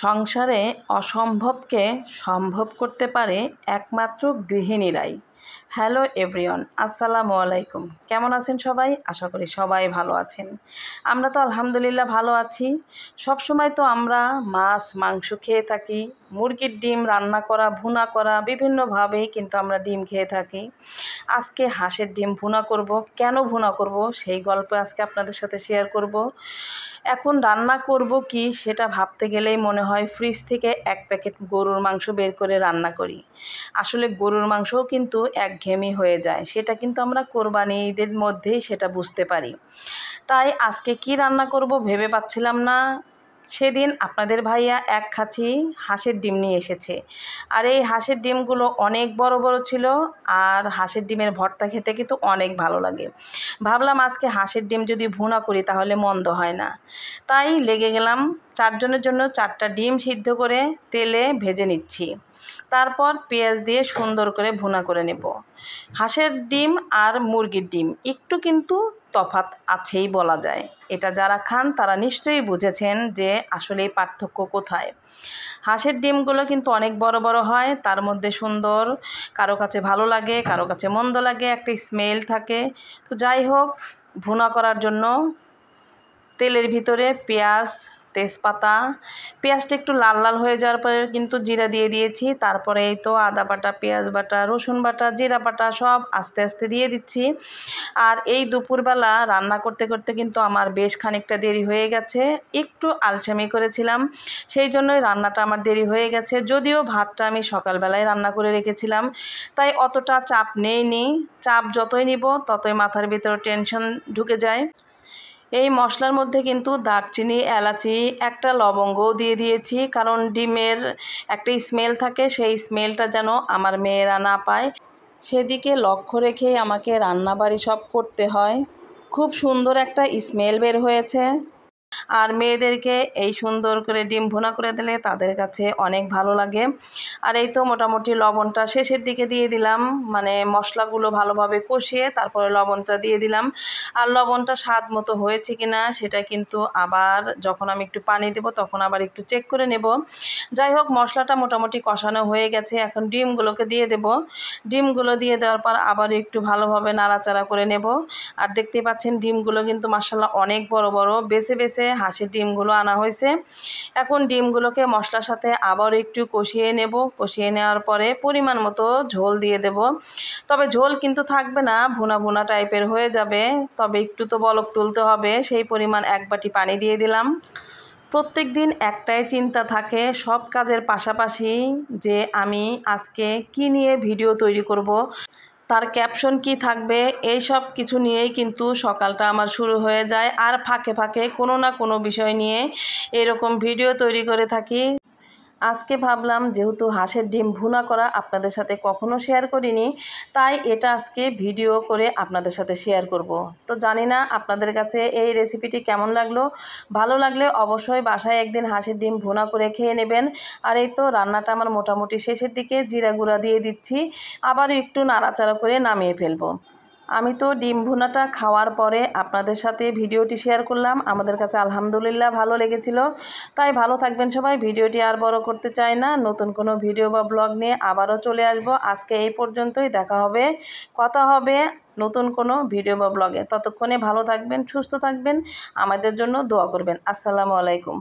সংসারে অসম্ভবকে সম্ভব করতে পারে একমাত্র গৃহিণীরাই। হ্যালো এভরিওয়ান, আসসালামু আলাইকুম। কেমন আছেন সবাই? আশা করি সবাই ভালো আছেন। আমরা তো আলহামদুলিল্লাহ ভালো আছি। সব সময় তো আমরা মাছ মাংস খেয়ে থাকি, মুরগির ডিম রান্না করা ভুনা করা বিভিন্নভাবেই কিন্তু আমরা ডিম খেয়ে থাকি। আজকে হাঁসের ডিম ভুনা করব। কেন ভুনা করব সেই গল্প আজকে আপনাদের সাথে শেয়ার করব। এখন রান্না করব কি সেটা ভাবতে গেলেই মনে হয় ফ্রিজ থেকে এক প্যাকেট গরুর মাংস বের করে রান্না করি। আসলে গরুর মাংসও কিন্তু একঘেয়েমি হয়ে যায়, সেটা কিন্তু আমরা কোরবানি ঈদের মধ্যেই সেটা বুঝতে পারি। তাই আজকে কি রান্না করব ভেবে পাচ্ছিলাম না। সেদিন আপনাদের ভাইয়া এক খাঁচি হাঁসের ডিম নিয়ে এসেছে, আর এই হাঁসের ডিমগুলো অনেক বড় বড় ছিল, আর হাঁসের ডিমের ভর্তা খেতে কিন্তু অনেক ভালো লাগে। ভাবলাম আজকে হাঁসের ডিম যদি ভুনা করি তাহলে মন্দ হয় না। তাই লেগে গেলাম। 4 জনের জন্য 4টা ডিম সিদ্ধ করে তেলে ভেজে নিচ্ছি। তারপর পেঁয়াজ দিয়ে সুন্দর করে ভুনা করে নেব। হাঁসের ডিম আর মুরগির ডিম একটু কিন্তু তফাৎ আছেই বলা যায়। এটা যারা খান তারা নিশ্চয়ই বুঝেছেন যে আসলে এই পার্থক্য কোথায়। হাঁসের ডিমগুলো কিন্তু অনেক বড় বড় হয়, তার মধ্যে সুন্দর, কারো কাছে ভালো লাগে কারো কাছে মন্দ লাগে, একটা স্মেল থাকে। তো যাই হোক, ভুনা করার জন্য তেলের ভিতরে পেঁয়াজ, তেজপাতা, পেঁয়াজটা একটু লাল লাল হয়ে যাওয়ার পরে কিন্তু জিরা দিয়ে দিয়েছি। তারপরে এই তো আদা বাটা, পেঁয়াজ বাটা, রসুন বাটা, জিরা বাটা সব আস্তে আস্তে দিয়ে দিচ্ছি। আর এই দুপুরবেলা রান্না করতে করতে কিন্তু আমার বেশ খানিকটা দেরি হয়ে গেছে। একটু আলসেমি করেছিলাম, সেই জন্যই রান্নাটা আমার দেরি হয়ে গেছে। যদিও ভাতটা আমি সকালবেলায় রান্না করে রেখেছিলাম, তাই অতটা চাপ নেইনি। চাপ যতই নিব ততই মাথার ভিতরে টেনশন ঢুকে যায়। এই মশলার মধ্যে কিন্তু দারচিনি, এলাচি, একটা লবঙ্গও দিয়ে দিয়েছি, কারণ ডিমের একটা স্মেল থাকে, সেই স্মেলটা যেন আমার মেয়েরা না পায় সেদিকে লক্ষ্য রেখেই আমাকে রান্নাবাড়ি সব করতে হয়। খুব সুন্দর একটা স্মেল বের হয়েছে, আর মেয়েদেরকে এই সুন্দর করে ডিম ভুনা করে দিলে তাদের কাছে অনেক ভালো লাগে। আর এই তো মোটামুটি লবণটা শেষের দিকে দিয়ে দিলাম, মানে মশলাগুলো ভালোভাবে কষিয়ে তারপরে লবণটা দিয়ে দিলাম। আর লবণটা স্বাদ মতো হয়েছে কিনা সেটা কিন্তু আবার যখন আমি একটু পানি দেব তখন আবার একটু চেক করে নেব। যাই হোক, মশলাটা মোটামুটি কষানো হয়ে গেছে, এখন ডিমগুলোকে দিয়ে দেব। ডিমগুলো দিয়ে দেওয়ার পর আবার একটু ভালোভাবে নাড়াচাড়া করে নেব। আর দেখতে পাচ্ছেন ডিমগুলো কিন্তু মাশাআল্লাহ অনেক বড় বড়, বেছে বেছে হাঁসের ডিমগুলো আনা হয়েছে। এখন ডিমগুলোকে মশলার সাথে আবার একটু কষিয়ে নেব। কষিয়ে নেওয়ার পরে পরিমাণ মতো ঝোল দিয়ে দেব। তবে ঝোল কিন্তু থাকবে না, ভুনা ভুনা টাইপের হয়ে যাবে, তবে একটু তো বলক তুলতে হবে, সেই পরিমাণ 1 বাটি পানি দিয়ে দিলাম। প্রত্যেক দিন একটাই চিন্তা থাকে সব কাজের পাশাপাশি, যে আমি আজকে কি নিয়ে ভিডিও তৈরি করব, তার ক্যাপশন কি থাকবে, এই সব কিছু নিয়েই কিন্তু সকালটা আমার শুরু হয়ে যায়। আর ফাঁকে ফাঁকে কোনো না কোনো বিষয় নিয়ে এরকম ভিডিও তৈরি করে থাকি। আজকে ভাবলাম যেহেতু হাঁসের ডিম ভুনা করা আপনাদের সাথে কখনো শেয়ার করিনি, তাই এটা আজকে ভিডিও করে আপনাদের সাথে শেয়ার করব। তো জানি না আপনাদের কাছে এই রেসিপিটি কেমন লাগলো। ভালো লাগলে অবশ্যই বাসায় একদিন হাঁসের ডিম ভুনা করে খেয়ে নেবেন। আর এই তো রান্নাটা আমার মোটামুটি শেষের দিকে, জিরা গুঁড়া দিয়ে দিচ্ছি, আবার একটু নাড়াচাড়া করে নামিয়ে ফেলবো। আমি তো ডিম ভুনাটা খাওয়ার পরে আপনাদের সাথে ভিডিওটি শেয়ার করলাম, আমাদের কাছে আলহামদুলিল্লাহ ভালো লেগেছিল। তাই ভালো থাকবেন সবাই। ভিডিওটি আর বড় করতে চাই না, নতুন কোনো ভিডিও বা ব্লগ নিয়ে আবারও চলে আসব। আজকে এই পর্যন্তই, দেখা হবে, কথা হবে নতুন কোনো ভিডিও বা ব্লগে। ততক্ষণে ভালো থাকবেন, সুস্থ থাকবেন, আমাদের জন্য দোয়া করবেন। আসসালামু আলাইকুম।